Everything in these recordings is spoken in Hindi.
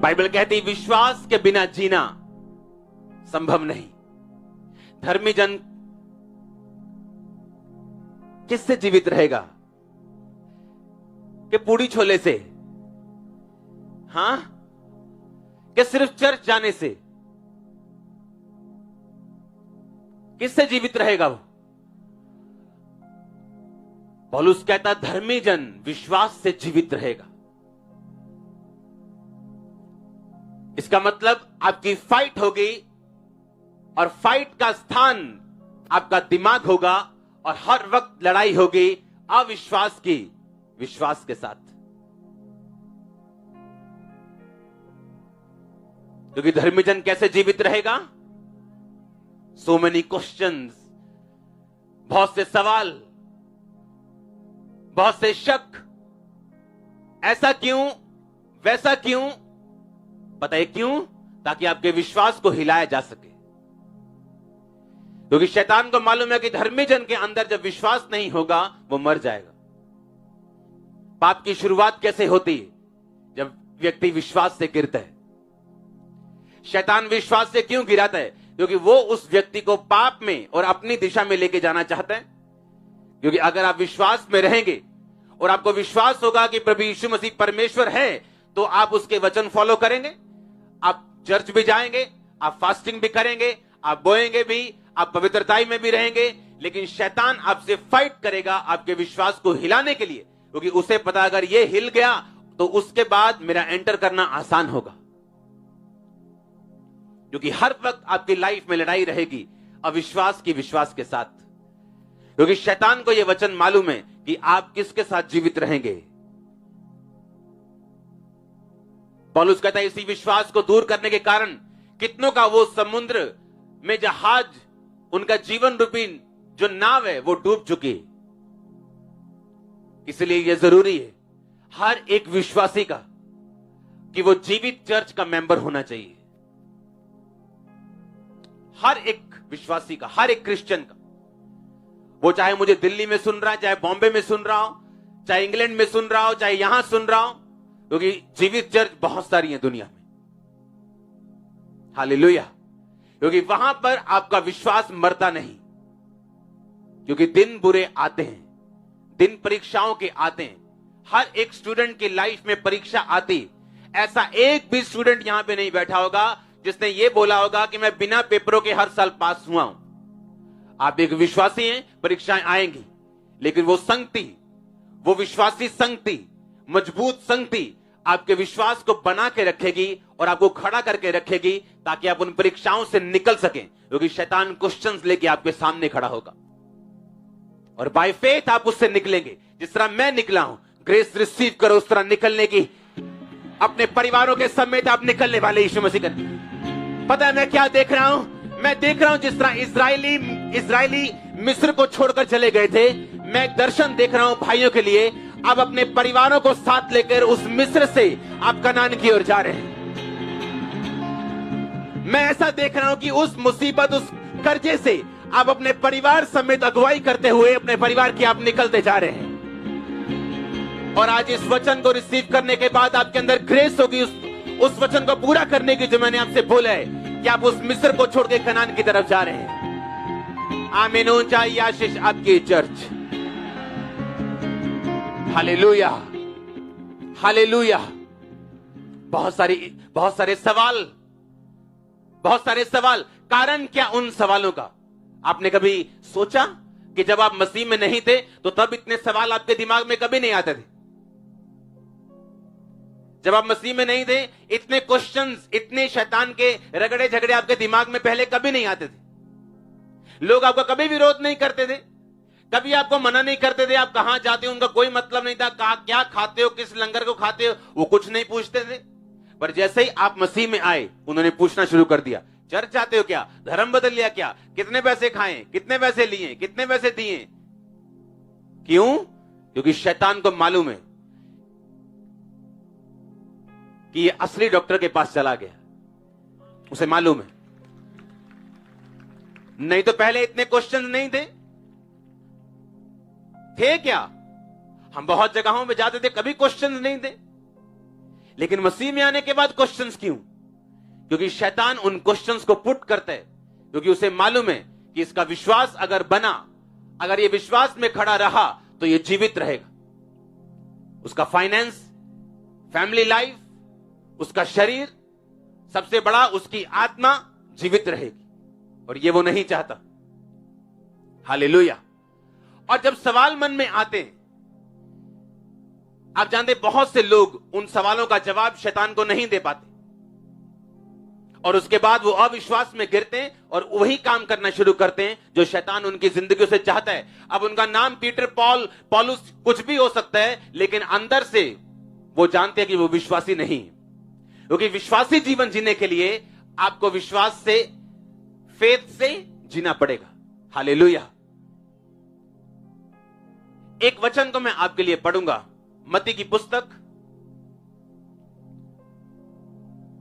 बाइबल कहती विश्वास के बिना जीना संभव नहीं। धर्मी जन किससे जीवित रहेगा? कि पूड़ी छोले से? हां, कि सिर्फ चर्च जाने से? किससे जीवित रहेगा वो? पौलुस कहता धर्मी जन विश्वास से जीवित रहेगा। इसका मतलब आपकी फाइट होगी और फाइट का स्थान आपका दिमाग होगा और हर वक्त लड़ाई होगी अविश्वास की विश्वास के साथ। क्योंकि धर्मी जन कैसे जीवित रहेगा? सो मेनी क्वेश्चंस, बहुत से सवाल, बहुत से शक। ऐसा क्यों, वैसा क्यों? पता है क्यों? ताकि आपके विश्वास को हिलाया जा सके। क्योंकि शैतान को मालूम है कि धर्मी जन के अंदर जब विश्वास नहीं होगा वो मर जाएगा। पाप की शुरुआत कैसे होती है? जब व्यक्ति विश्वास से गिरता है। शैतान विश्वास से क्यों गिराता है? क्योंकि वो उस व्यक्ति को पाप में और अपनी दिशा में लेके जाना चाहता है। क्योंकि अगर आप विश्वास में रहेंगे और आपको विश्वास होगा कि प्रभु यीशु मसीह परमेश्वर है, तो आप उसके वचन फॉलो करेंगे, आप चर्च भी जाएंगे, आप फास्टिंग भी करेंगे, आप बोएंगे भी, आप पवित्रताई में भी रहेंगे। लेकिन शैतान आपसे फाइट करेगा आपके विश्वास को हिलाने के लिए, क्योंकि उसे पता अगर ये हिल गया तो उसके बाद मेरा एंटर करना आसान होगा। क्योंकि हर वक्त आपकी लाइफ में लड़ाई रहेगी अविश्वास की विश्वास के साथ। क्योंकि शैतान को यह वचन मालूम है कि आप किसके साथ जीवित रहेंगे। पौलुस कहता है इसी विश्वास को दूर करने के कारण कितनों का वो समुद्र में जहाज, उनका जीवन रूपी जो नाव है वो डूब चुकी। इसलिए यह जरूरी है हर एक विश्वासी का कि वो जीवित चर्च का मेंबर होना चाहिए। हर एक विश्वासी का, हर एक क्रिश्चियन का, वो चाहे मुझे दिल्ली में सुन रहा है, चाहे बॉम्बे में सुन रहा हो, चाहे इंग्लैंड में सुन रहा हो, चाहे यहां सुन रहा हो, क्योंकि जीवित चर्च बहुत सारी है दुनिया में। हालेलुया। क्योंकि वहां पर आपका विश्वास मरता नहीं। क्योंकि दिन बुरे आते हैं, दिन परीक्षाओं के आते हैं। हर एक स्टूडेंट की लाइफ में परीक्षा आती। ऐसा एक भी स्टूडेंट यहां पे नहीं बैठा होगा जिसने ये बोला होगा कि मैं बिना पेपरों के हर साल पास हुआ हूं। आप एक विश्वासी हैं, परीक्षाएं आएंगी, लेकिन वो संगति, वो विश्वासी संगति, मजबूत संगति आपके विश्वास को बना के रखेगी और आपको खड़ा करके रखेगी ताकि आप उन परीक्षाओं से निकल सकें। क्योंकि शैतान क्वेश्चंस लेके आपके सामने खड़ा होगा और बाय फेथ आप उससे निकलेंगे। जिस तरह मैं निकला हूं, ग्रेस रिसीव करो उस तरह निकलने की। अपने परिवारों के समेत आप निकलने वाले यीशु मसीह का। पता है मैं क्या देख रहा हूं? मैं देख रहा हूं जिस तरह इजरायली मिस्र को छोड़कर चले गए थे। मैं एक दर्शन देख रहा हूं भाइयों के लिए। आप अपने परिवारों को साथ लेकर उस मिस्र से आप कनान की ओर जा रहे हैं। मैं ऐसा देख रहा हूं कि उस मुसीबत, उस कर्जे से आप अपने परिवार समेत अगुवाई करते हुए अपने परिवार की आप निकलते जा रहे हैं। और आज इस वचन को रिसीव करने के बाद आपके अंदर ग्रेस होगी उस वचन को पूरा करने की जो मैंने आपसे बोला है कि आप उस मिस्र को छोड़ के कनान की तरफ जा रहे हैं। आमीन। ऊंचाई आशीष आपकी चर्च। Hallelujah, hallelujah. बहुत सारे सवाल। कारण क्या उन सवालों का? आपने कभी सोचा कि जब आप मसीह में नहीं थे तो तब इतने सवाल आपके दिमाग में कभी नहीं आते थे? जब आप मसीह में नहीं थे इतने क्वेश्चंस, इतने शैतान के रगड़े झगड़े आपके दिमाग में पहले कभी नहीं आते थे। लोग आपका कभी विरोध नहीं करते थे, कभी आपको मना नहीं करते थे। आप कहां जाते हो उनका कोई मतलब नहीं था। क्या खाते हो, किस लंगर को खाते हो, वो कुछ नहीं पूछते थे। पर जैसे ही आप मसीह में आए उन्होंने पूछना शुरू कर दिया, चर्च जाते हो क्या, धर्म बदल लिया क्या, कितने पैसे खाए, कितने पैसे लिए, कितने पैसे दिए। क्यों? क्योंकि शैतान को मालूम है कि ये असली डॉक्टर के पास चला गया। उसे मालूम है। नहीं तो पहले इतने क्वेश्चन नहीं थे क्या? हम बहुत जगहों में जाते थे, कभी क्वेश्चन नहीं थे। लेकिन मसीह में आने के बाद क्वेश्चंस क्यों? क्योंकि शैतान उन क्वेश्चंस को पुट करता है, क्योंकि उसे मालूम है कि इसका विश्वास अगर बना, अगर ये विश्वास में खड़ा रहा तो ये जीवित रहेगा। उसका फाइनेंस, फैमिली लाइफ, उसका शरीर, सबसे बड़ा उसकी आत्मा जीवित रहेगी, और ये वो नहीं चाहता। हालेलुया। और जब सवाल मन में आते हैं, आप जानते बहुत से लोग उन सवालों का जवाब शैतान को नहीं दे पाते, और उसके बाद वो अविश्वास में गिरते हैं और वही काम करना शुरू करते हैं जो शैतान उनकी जिंदगियों से चाहता है। अब उनका नाम पीटर, पॉल, पौलुस कुछ भी हो सकता है, लेकिन अंदर से वो जानते हैं कि वो विश्वासी नहीं है। क्योंकि विश्वासी जीवन जीने के लिए आपको विश्वास से, फेथ से जीना पड़ेगा। हालेलुया। एक वचन को मैं आपके लिए पढ़ूंगा, मत्ती की पुस्तक,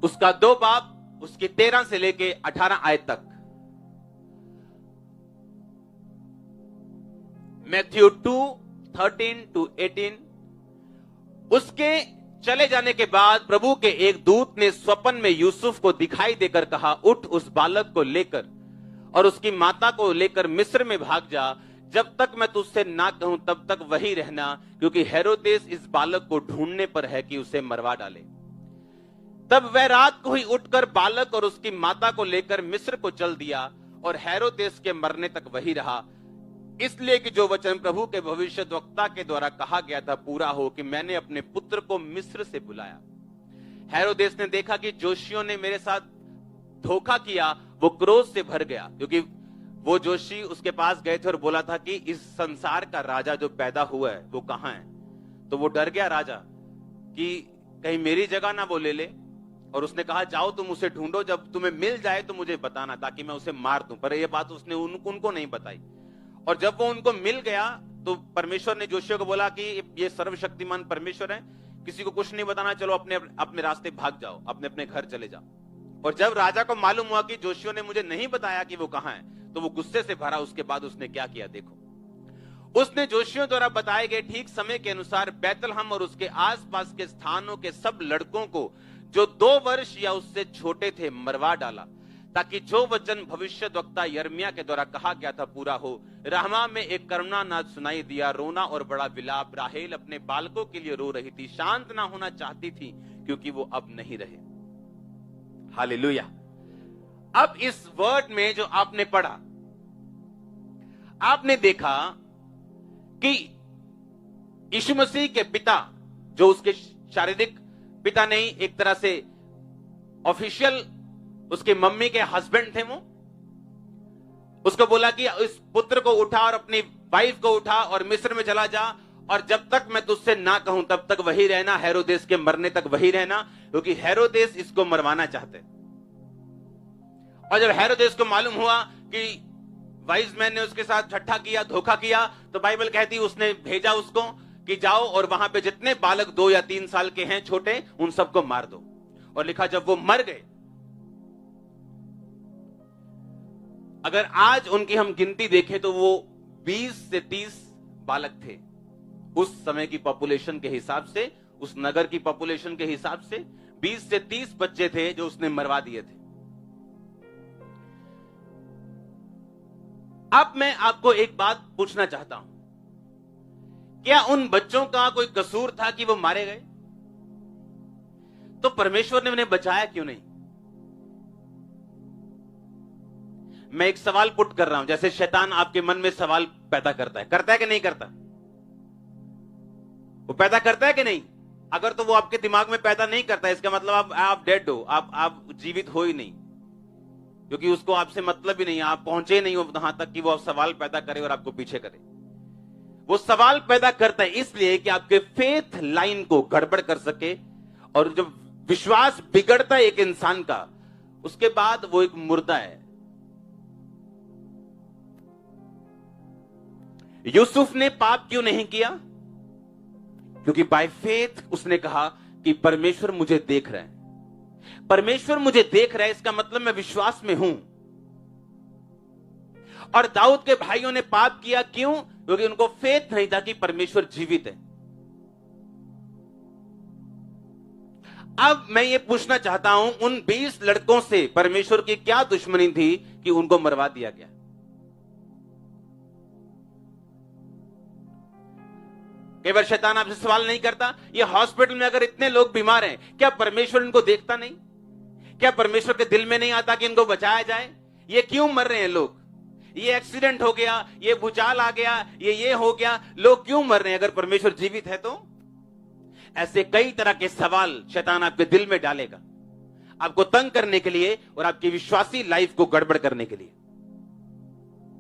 उसका 2 बाब, उसकी 13 से लेके 18 आयत तक। मैथ्यू 2:13-18। उसके चले जाने के बाद प्रभु के एक दूत ने स्वप्न में यूसुफ को दिखाई देकर कहा, उठ, उस बालक को लेकर और उसकी माता को लेकर मिस्र में भाग जा, जब तक मैं तुझसे ना कहूं तब तक वही रहना, क्योंकि हेरोदेस इस बालक को ढूंढने पर है कि उसे मरवा डाले। तब वह रात को ही उठकर बालक और उसकी माता को लेकर मिस्र को चल दिया, और हेरोदेस के मरने तक वही रहा, इसलिए कि जो वचन प्रभु के भविष्यद्वक्ता के द्वारा कहा गया था पूरा हो, कि मैंने अपने पुत्र को मिस्र से बुलाया। हेरोदेस ने देखा कि जोशियों ने मेरे साथ धोखा किया, वो क्रोध से भर गया, क्योंकि वो जोशी उसके पास गए थे और बोला था कि इस संसार का राजा जो पैदा हुआ है वो कहां है। तो वो डर गया राजा कि कहीं मेरी जगह ना वो ले ले, और उसने कहा जाओ तुम उसे ढूंढो, जब तुम्हें मिल जाए तो मुझे बताना, ताकि मैं उसे मार दूं। पर यह बात उसने उनको नहीं बताई। और जब वो उनको मिल गया तो परमेश्वर ने जोशियों को बोला कि ये सर्वशक्तिमान परमेश्वर है, किसी को कुछ नहीं बताना, चलो अपने अपने रास्ते भाग जाओ, अपने अपने घर चले जाओ। और जब राजा को मालूम हुआ कि जोशियों ने मुझे नहीं बताया कि वो कहां है, तो वो गुस्से से भरा। उसके बाद उसने क्या किया देखो, उसने जोशियों द्वारा बताए गए ठीक समय के अनुसार बैतलहम और उसके आसपास के स्थानों के सब लड़कों को जो 2 वर्ष या उससे छोटे थे मरवा डाला, ताकि जो वचन भविष्यद्वक्ता यिर्मयाह के द्वारा कहा गया था पूरा हो। रामा में एक करुणा नाद सुनाई दिया, रोना और बड़ा विलाप। राहेल अपने बालकों के लिए रो रही थी, शांत ना होना चाहती थी, क्योंकि वो अब नहीं रहे। हालेलुया। अब इस वर्ड में जो आपने पढ़ा, आपने देखा कि यीशु मसीह के पिता, जो उसके शारीरिक पिता नहीं, एक तरह से ऑफिशियल उसके मम्मी के हस्बैंड थे, वो उसको बोला कि इस पुत्र को उठा और अपनी वाइफ को उठा और मिस्र में चला जा, और जब तक मैं तुझसे ना कहूं तब तक वही रहना, हेरोदेस के मरने तक वही रहना, क्योंकि हेरोदेस इसको मरवाना चाहते। और जब हेरोदेस को मालूम हुआ कि वाइज मैन ने उसके साथ ठट्ठा किया, धोखा किया, तो बाइबल कहती उसने भेजा उसको कि जाओ और वहां पे जितने बालक 2 या 3 साल के हैं छोटे, उन सबको मार दो। और लिखा जब वो मर गए, अगर आज उनकी हम गिनती देखें तो वो 20 से 30 बालक थे। उस समय की पॉपुलेशन के हिसाब से, उस नगर की पॉपुलेशन के हिसाब से 20 से 30 बच्चे थे जो उसने मरवा दिए थे। अब मैं आपको एक बात पूछना चाहता हूं, क्या उन बच्चों का कोई कसूर था कि वो मारे गए? तो परमेश्वर ने उन्हें बचाया क्यों नहीं? मैं एक सवाल पुट कर रहा हूं, जैसे शैतान आपके मन में सवाल पैदा करता है कि नहीं करता? वो पैदा करता है कि नहीं? अगर तो वो आपके दिमाग में पैदा नहीं करता, इसका मतलब आप डेड हो, आप जीवित हो ही नहीं, क्योंकि उसको आपसे मतलब ही नहीं, आप पहुंचे नहीं हो वहां तक कि वो आप सवाल पैदा करे और आपको पीछे करे। वो सवाल पैदा करता है इसलिए कि आपके फेथ लाइन को गड़बड़ कर सके, और जब विश्वास बिगड़ता है एक इंसान का, उसके बाद वो एक मुर्दा है। यूसुफ ने पाप क्यों नहीं किया? क्योंकि बाय फेथ उसने कहा कि परमेश्वर मुझे देख रहा है, परमेश्वर मुझे देख रहा है, इसका मतलब मैं विश्वास में हूं। और दाऊद के भाइयों ने पाप किया क्यों? क्योंकि उनको फेथ नहीं था कि परमेश्वर जीवित है। अब मैं ये पूछना चाहता हूं, उन 20 लड़कों से परमेश्वर की क्या दुश्मनी थी कि उनको मरवा दिया गया? कई बार शैतान आपसे सवाल नहीं करता, ये हॉस्पिटल में अगर इतने लोग बीमार हैं, क्या परमेश्वर इनको देखता नहीं? क्या परमेश्वर के दिल में नहीं आता कि इनको बचाया जाए? ये क्यों मर रहे हैं लोग? ये एक्सीडेंट हो गया, ये भूचाल आ गया, ये हो गया, लोग क्यों मर रहे हैं अगर परमेश्वर जीवित है तो? ऐसे कई तरह के सवाल शैतान आपके दिल में डालेगा, आपको तंग करने के लिए और आपकी विश्वासी लाइफ को गड़बड़ करने के लिए।